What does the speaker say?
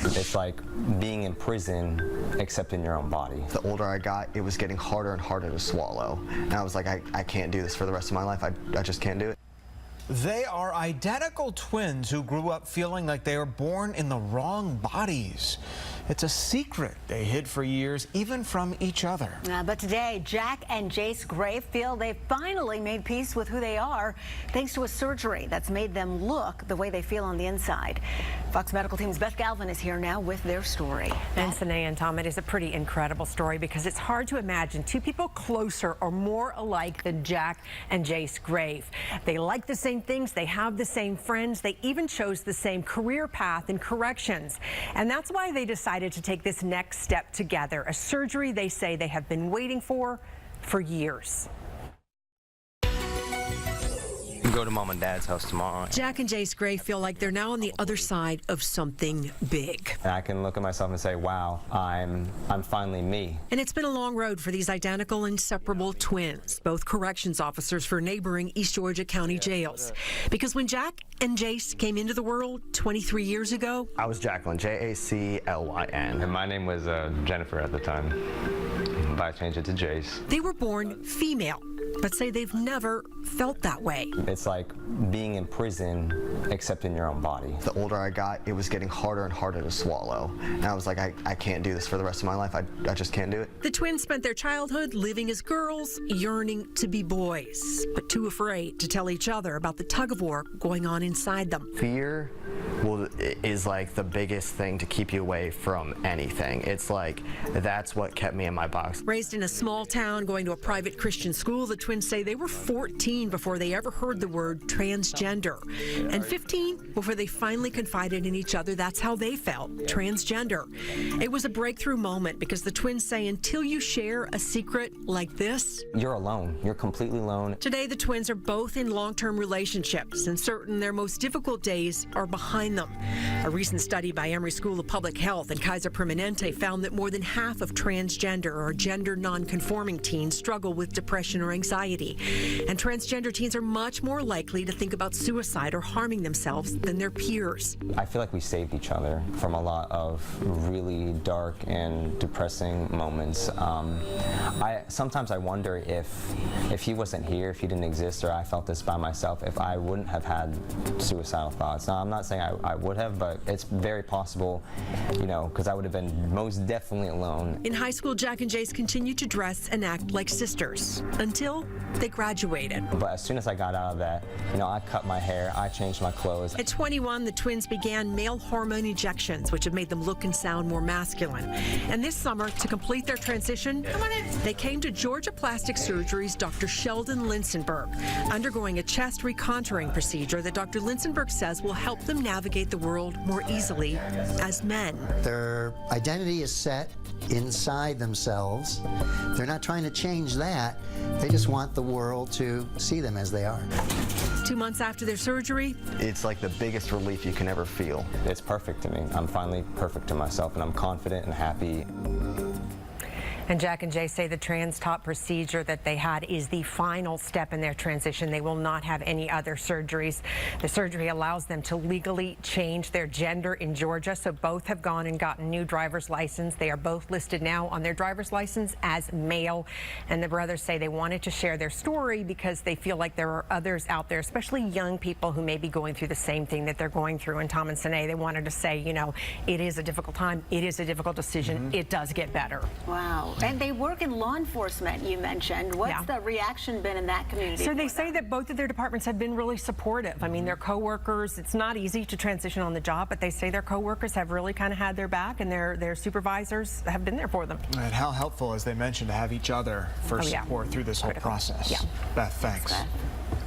It's like being in prison, except in your own body. The older I got, it was getting harder and harder to swallow. And I was like, I can't do this for the rest of my life. I just can't do it. They are identical twins who grew up feeling like they were born in the wrong bodies. It's a secret they hid for years, even from each other. But today, Jack and Jace Grave feel they've finally made peace with who they are, thanks to a surgery that's made them look the way they feel on the inside. Fox Medical Team's Beth Galvin is here now with their story. And Sine and Tom, it is a pretty incredible story because it's hard to imagine two people closer or more alike than Jack and Jace Grave. They like the same things, they have the same friends, they even chose the same career path in corrections. And that's why they decided to take this next step together, a surgery they say they have been waiting for years. Go to Mom and Dad's house tomorrow. Jack and Jace Grave feel like they're now on the other side of something big. And I can look at myself and say, wow, I'm finally me. And it's been a long road for these identical, inseparable twins, both corrections officers for neighboring East Georgia County jails. Because when Jack and Jace came into the world 23 years ago, I was Jacqueline, Jaclyn. And my name was Jennifer at the time, but I changed it to Jace. They were born female, but say they've never felt that way. It's like being in prison, except in your own body. The older I got, it was getting harder and harder to swallow. And I was like, I can't do this for the rest of my life. I just can't do it. The twins spent their childhood living as girls, yearning to be boys, but too afraid to tell each other about the tug-of-war going on inside them. Fear is like the biggest thing to keep you away from anything. It's like, that's what kept me in my box. Raised in a small town, going to a private Christian school, the twins say they were 14 before they ever heard the word transgender, and 15 before they finally confided in each other that's how they felt, transgender. It was a breakthrough moment because the twins say until you share a secret like this, You're alone. You're completely alone. today the twins are both in long-term relationships and certain their most difficult days are behind them. A recent study by Emory School of Public Health and Kaiser Permanente found that more than half of transgender or gender non-conforming teens struggle with depression or anxiety. And transgender teens are much more likely to think about suicide or harming themselves than their peers. I feel like we saved each other from a lot of really dark and depressing moments. Sometimes I wonder if he wasn't here, if he didn't exist, or I felt this by myself, if I wouldn't have had suicidal thoughts. Now, I'm not saying I would have, but it's very possible, you know, because I would have been most definitely alone. In high school, Jack and Jace continued to dress and act like sisters until they graduated. But as soon as I got out of that, you know, I cut my hair, I changed my clothes. At 21, the twins began male hormone injections, which have made them look and sound more masculine. And this summer, to complete their transition, they came to Georgia Plastic Surgery's Dr. Sheldon Linsenberg, undergoing a chest recontouring procedure that Dr. Linsenberg says will help them navigate the world more easily as men. Their identity is set inside themselves. They're not trying to change that. They just want the world to see them as they are. 2 months after their surgery, It's like the biggest relief you can ever feel. It's perfect to me. I'm finally perfect to myself, and I'm confident and happy. and Jack and Jay say the TransTop procedure that they had is the final step in their transition. They will not have any other surgeries. The surgery allows them to legally change their gender in Georgia, so both have gone and gotten new driver's license. They are both listed now on their driver's license as male, and the brothers say they wanted to share their story because they feel like there are others out there, especially young people who may be going through the same thing that they're going through. And Tom and Sine, they wanted to say, you know, it is a difficult time. It is a difficult decision. It does get better. Wow. And they work in law enforcement, you mentioned. What's the reaction been in that community? So they say that both of their departments have been really supportive. I mean, their coworkers, it's not easy to transition on the job, but they say their coworkers have really kind of had their back, and their supervisors have been there for them. And how helpful, as they mentioned, to have each other for support through this whole process. Yeah. Beth, thanks. Thanks, Beth.